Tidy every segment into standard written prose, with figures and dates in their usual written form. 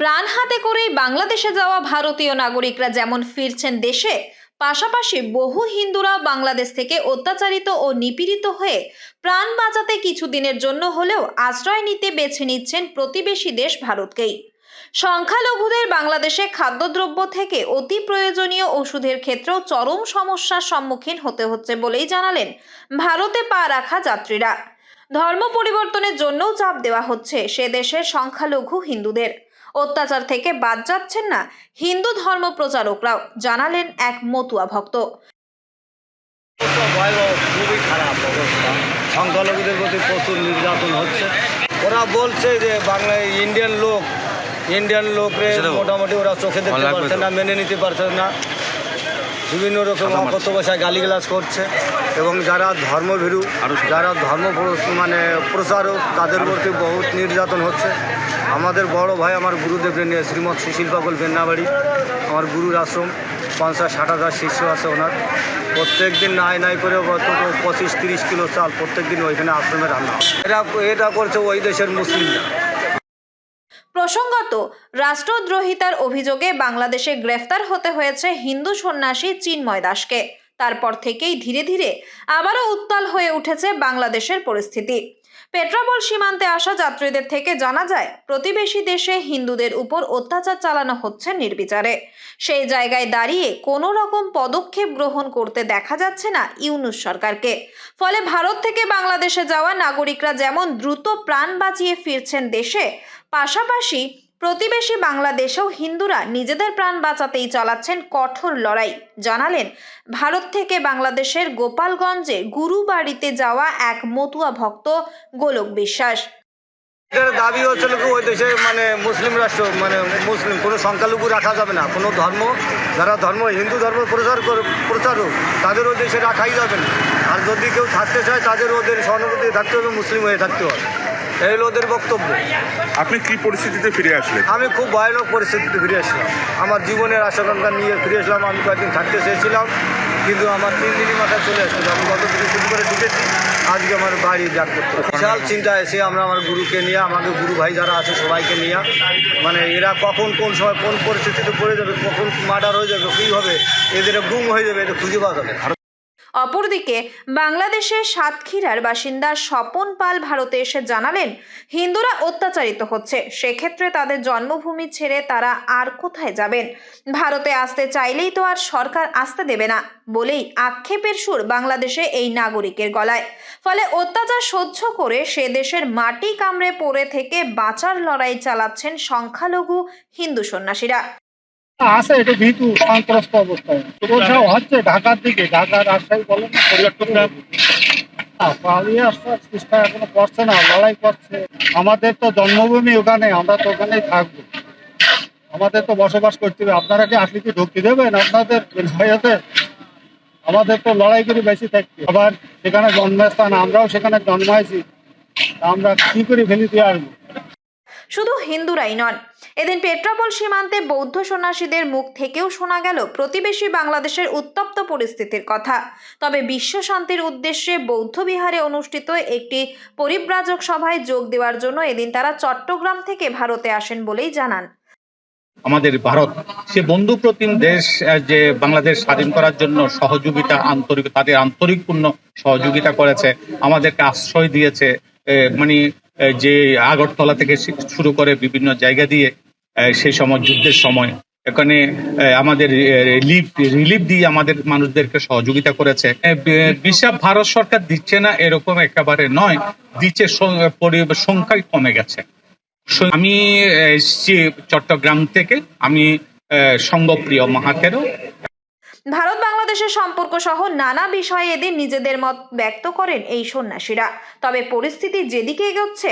প্রাণ হাতে করেই বাংলাদেশে যাওয়া ভারতীয় নাগরিকরা যেমন ফিরছেন দেশে, পাশাপাশি বহু হিন্দুরা বাংলাদেশ থেকে অত্যাচারিত ও নিপীড়িত হয়ে প্রাণ বাঁচাতে কিছুদিনের জন্য হলেও আশ্রয় নিতে বেছে নিচ্ছেন প্রতিবেশী দেশ ভারতকেই। সংখ্যালঘুদের বাংলাদেশে খাদ্যদ্রব্য থেকে অতি প্রয়োজনীয় ওষুধের ক্ষেত্রেও চরম সমস্যার সম্মুখীন হতে হচ্ছে বলেই জানালেন ভারতে পা রাখা যাত্রীরা। ধর্ম পরিবর্তনের জন্যও চাপ দেওয়া হচ্ছে সে দেশের সংখ্যালঘু হিন্দুদের। অত্যাচার থেকে বাদ যাচ্ছেন না হিন্দু ধর্ম প্রচারকরাও, জানালেন এক মতুয়া ভক্ত। খুবই খারাপ অবস্থা, সংখ্যালঘুদের প্রতি প্রচুর নির্যাতন হচ্ছে। ওরা বলছে যে বাংলায় ইন্ডিয়ান লোকরে মোটামুটি ওরা চোখে দেখতে পারছে না, মেনে নিতে পারছে না, বিভিন্ন রকম অকথ্য ভাষায় গালিগালাজ করছে। এবং যারা ধর্মভীরু, যারা ধর্ম প্রচারক, তাদের প্রতি বহুত নির্যাতন হচ্ছে। আমাদের বড় ভাই আমার গুরুদেবকে নিয়ে শ্রীমৎ সুশীল পাগল বেন্নাবাড়ি, আমার গুরুর আশ্রম, 50-60 হাজার শিষ্য আছে ওনার। প্রত্যেক দিন নাই করে অন্তত 25-30 কিলো চাল প্রত্যেক দিন ওইখানে আশ্রমে রান্না। এটা করছে ওই দেশের মুসলিমরা। প্রসঙ্গত, রাষ্ট্রদ্রোহিতার অভিযোগে বাংলাদেশে গ্রেফতার হতে হয়েছে হিন্দু সন্ন্যাসী চিন্ময় দাসকে। তারপর থেকেই ধীরে ধীরে আবারও উত্তাল হয়ে উঠেছে বাংলাদেশের পরিস্থিতি। পেট্রাপোল সীমান্তে আসা যাত্রীদের থেকে জানা যায়, প্রতিবেশী দেশে হিন্দুদের উপর অত্যাচার চালানো হচ্ছে নির্বিচারে। সেই জায়গায় দাঁড়িয়ে কোনো রকম পদক্ষেপ গ্রহণ করতে দেখা যাচ্ছে না ইউনূস সরকারকে। ফলে ভারত থেকে বাংলাদেশে যাওয়া নাগরিকরা যেমন দ্রুত প্রাণ বাঁচিয়ে ফিরছেন দেশে, পাশাপাশি প্রতিবেশী বাংলাদেশেও হিন্দুরা নিজেদের প্রাণ বাঁচাতেই চালাচ্ছেন কঠোর লড়াই, জানালেন ভারত থেকে বাংলাদেশের গোপালগঞ্জে গুরুবাড়িতে যাওয়া এক মতুয়া ভক্ত গোলক বিশ্বাস। দাবি হচ্ছে ওই দেশে মুসলিম রাষ্ট্র, মুসলিম কোনো সংখ্যালঘু রাখা যাবে না। কোনো ধর্ম, যারা হিন্দু ধর্ম প্রচারক, তাদের ওই দেশে রাখাই যাবে না। আর যদি কেউ থাকতে চায় তাদের ওদের সহানুভূতি থাকতে হবে, মুসলিম হয়ে থাকতে হবে। এই হলো ওদের বক্তব্য। আপনি কি পরিস্থিতিতে ফিরে আসলেন? আমি খুব ভয়ানক পরিস্থিতিতে ফিরে আসলাম। আমার জীবনের আশঙ্কা নিয়ে ফিরে আসলাম। আমি কয়েকদিন থাকতে চেয়েছিলাম, কিন্তু আমার 3 দিনই মাথায় চলে আসছিল। আমি গত থেকে শুরু করে ঢুকেছি, আজকে আমার বাড়ি ডাক করতে বিশাল চিন্তা এসে আমরা আমার গুরুকে নিয়ে, আমাদের গুরু ভাই যারা আছে সবাইকে নিয়ে, এরা কখন কোন সময় কোন পরিস্থিতিতে পড়ে যাবে, কখন মার্ডার হয়ে যাবে, কী হবে, এদের গুম হয়ে যাবে, এটা খুঁজে পাওয়া যাবে। অপরদিকে বাংলাদেশের সাতক্ষীরার বাসিন্দা স্বপন পাল ভারতে এসে জানালেন, হিন্দুরা অত্যাচারিত হচ্ছে, সেক্ষেত্রে তাদের জন্মভূমি ছেড়ে তারা আর কোথায় যাবেন? ভারতে আসতে চাইলেই তো আর সরকার আসতে দেবে না বলেই আক্ষেপের সুর বাংলাদেশে এই নাগরিকের গলায়। ফলে অত্যাচার সহ্য করে সে দেশের মাটি কামড়ে পড়ে থেকে বাঁচার লড়াই চালাচ্ছেন সংখ্যালঘু হিন্দু সন্ন্যাসীরা। আছে এটা ভীতু সন্ত্রস্ত অবস্থায় সব হচ্ছে ঢাকার দিকে, ঢাকা রাজশাহী বলেন চট্টগ্রাম পালিয়ে আসার চেষ্টা এখনো করছে না, লড়াই করছে। আমাদের তো জন্মভূমি ওখানে, আমরা তো ওখানেই থাকবো, আমাদের তো বসবাস করতে হবে। আপনারা কি আসলে কি ঢুকতে দেবেন আপনাদের ভাইয়াদের? আমাদের তো লড়াই করে বেশি থাকতে। আবার সেখানে জন্মস্থান, আমরাও সেখানে জন্মাইছি, আমরা কি করে ফেলে দিয়ে আসবো? শুধু হিন্দুরাই নন, এদিন পেট্রাপোল সীমান্তে বৌদ্ধ সন্ন্যাসীদের মুখ থেকেও শোনা গেল প্রতিবেশী বাংলাদেশের উত্তপ্ত পরিস্থিতির কথা। তবে বিশ্ব শান্তির উদ্দেশ্যে বৌদ্ধ বিহারে অনুষ্ঠিত একটি পরিব্রাজক সভায় যোগ দেওয়ার জন্য এদিন তারা চট্টগ্রাম থেকে ভারতে আসেন বলেই জানান। আমাদের ভারত সে বন্ধু প্রতিম দেশ, যে বাংলাদেশ স্বাধীন করার জন্য সহযোগিতা, তাদের আন্তরিকপূর্ণ সহযোগিতা করেছে, আমাদেরকে আশ্রয় দিয়েছে। যে আগরতলা থেকে শুরু করে বিভিন্ন জায়গা দিয়ে সেই সময় যুদ্ধের সময় এখানে আমাদের রিলিফ দিয়ে আমাদের মানুষদেরকে সহযোগিতা করেছে। বিশাল ভারত সরকার দিচ্ছে না এরকম একেবারে নয়, দিচ্ছে, সংখ্যায় কমে গেছে। আমি চট্টগ্রাম থেকে, আমি সঙ্গপ্রিয় মাহাতেরও। ভারত বাংলাদেশের সম্পর্ক সহ নানা বিষয়ে এদিন নিজেদের মত ব্যক্ত করেন এই সন্ন্যাসীরা। তবে পরিস্থিতি যেদিকে এগোচ্ছে,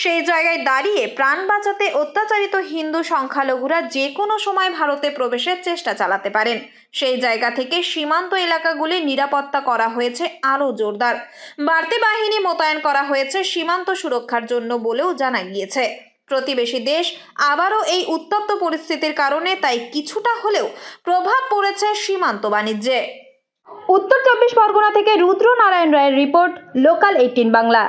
সেই জায়গায় দাঁড়িয়ে প্রাণ বাঁচাতে অত্যাচারিত হিন্দু সংখ্যালঘুরা যে কোনো সময় ভারতে প্রবেশের চেষ্টা চালাতে পারেন। সেই জায়গা থেকে সীমান্ত এলাকাগুলি নিরাপত্তা করা হয়েছে আরও জোরদার। বাড়তি বাহিনী মোতায়েন করা হয়েছে সীমান্ত সুরক্ষার জন্য বলেও জানা গিয়েছে। প্রতিবেশী দেশ আবারও এই উত্তপ্ত পরিস্থিতির কারণে তাই কিছুটা হলেও প্রভাব পড়েছে সীমান্ত বাণিজ্যে। উত্তর 24 পরগনা থেকে রুদ্র নারায়ণ রায়ের রিপোর্ট, লোকাল 18 বাংলা।